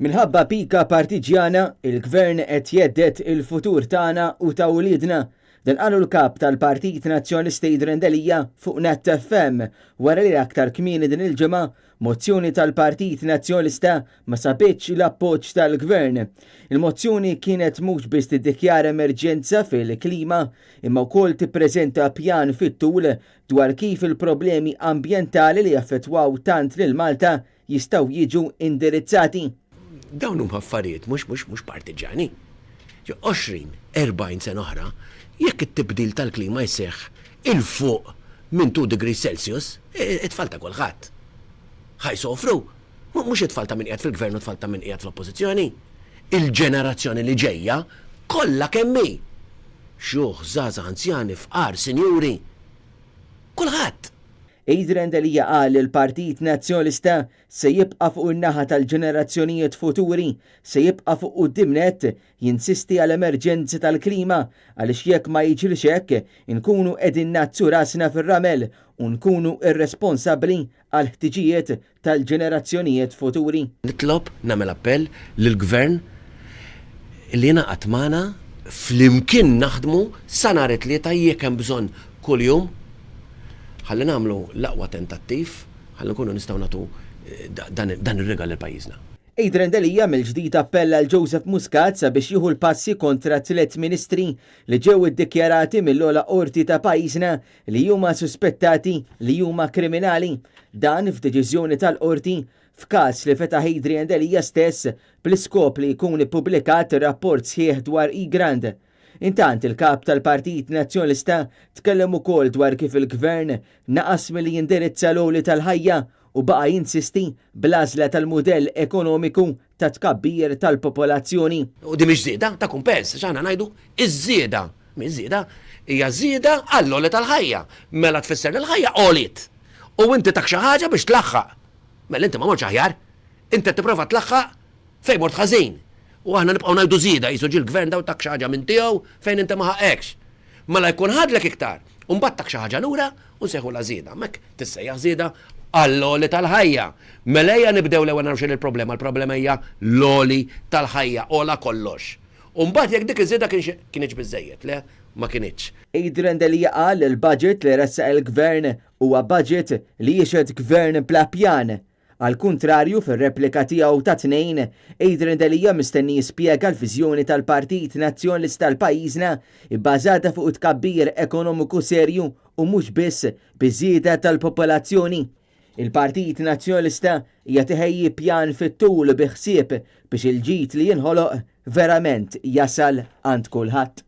Minħabba pika partiġjana, il-gvern qed jeddet il-futur tagħna u ta' wliedna. Dan qalu l-kap tal-Partit Nazzjonalista Adrian Delija fuq Net FM wara li aktar kmieni din il-ġimgħa mozzjoni tal-Partit Nazzjonalista ma sabitx l-appoġġ tal-gvern. Il-mozzjoni kienet mhux biss tiddikjara emerġenza fil-klima imma wkoll tippreżenta pjan fit-tul dwar kif il-problemi ambjentali li jaffettwaw tant lil Malta jistgħu jiġu indirizzati. Dawn huma affarijiet mhux partiġani. 20-40 sena oħra, jekk it-tibdil tal-klima jseħħ il-fuq minn 2 degrees Celsius, it-tfal ta' kulħadd. Ħajsofru, mhux it-tfal ta' min qiegħed fil-gvern u t-tfal ta' min qiegħed fl-oppożizzjoni. Il-ġenerazzjoni li ġejja kollha kemm hi. Xjuħ, żgħażagħ, anzjani, fqar, sinjuri. Kulħadd. Adrian Delija qal il-Partit Nazzjonalista se jibqa' fuq in-naħa tal-ġenerazzjonijiet futuri, se jibqa' fuq qudiemnet jinsisti għal emerġenzi tal-klima għaliex jekk ma jiġrix hekk inkunu qegħdin nazzu rasna fir-ramel u nkunu irresponsabbli għal ħtiġijiet tal-ġenerazzjonijiet futuri. Nitlob nagħmel appell lill-gvern li jingħaqad magħna flimkien naħdmu sa nhar it-tlieta jekk hemm bżonn kuljum. Ħalli nagħmlu l-aqwa tentattiv, ħalli nkunu nistgħu nagħtu dan ir-regal il-pajjiżna. Adrian Delija mill-ġdid appella l Joseph Muscat sabiex jieħu l-passi kontra 3 ministri li ġew iddikjarati mill-ogħla qorti ta' pajjiżna li huma suspettati li huma kriminali. Dan f'deċiżjoni tal-qorti f'każ li fetaħ Adrian Delija stess bl-iskop li jkun ippubblikat rapport sħiħ dwar Igrand. Intant il-kap tal-Partit Nazzjonalista tkellem ukoll dwar kif il-gvern naqas milli jindirizza l-għoli tal-ħajja u baqa' jinsisti bl-għażla tal-mudell ekonomiku ta' tkabbir tal-popolazzjoni. U di mhix żieda ta' kumpens, x'aħna ngħidu iż-żieda. Mhix żieda hija żieda għall-għoli tal-ħajja. Mela tfisser l-ħajja għolit. U inti tak xi ħaġa biex tlaħħaq. Mela inti ma mortx aħjar. Inti tipprova tlaħħaq fejn mort ħażin. U aħna nibqgħu ngħidu żieda jisu ġie l-gvern daw tak xi ħaġa minn tiegħu fejn inti ma ħaqekx. Mela jkun ħadlek iktar, u mbagħad tak xi ħaġa lura u nsejħu la żieda. Mek tissejjaħ żieda għall-għoli tal-ħajja. Mela ejja nibdew l-ewwel nagħmlu xejn il-problema. Il-problema hija l-għoli tal-ħajja, ola kollox. U mbagħad jekk dik iż-żieda kienx biżejjed, le ma kienx. Adrian Delija qal il-budget li ressaq il-gvern huwa budget li jixed gvern bla pjan. Al kuntrarju fir-replika tiegħu ta' tnejn, Adrian Delija mistenni jispjega l-viżjoni tal-Partit Nazzjonalista tal-pajjiżna bbażata fuq tkabbir ekonomiku serju u mhux biss biżieda tal-popolazzjoni. Il-Partit Nazzjonalista hija tiħejji pjan fit-tul bi ħsieb biex il-ġid li jinħoloq verament jasal għand kulħadd.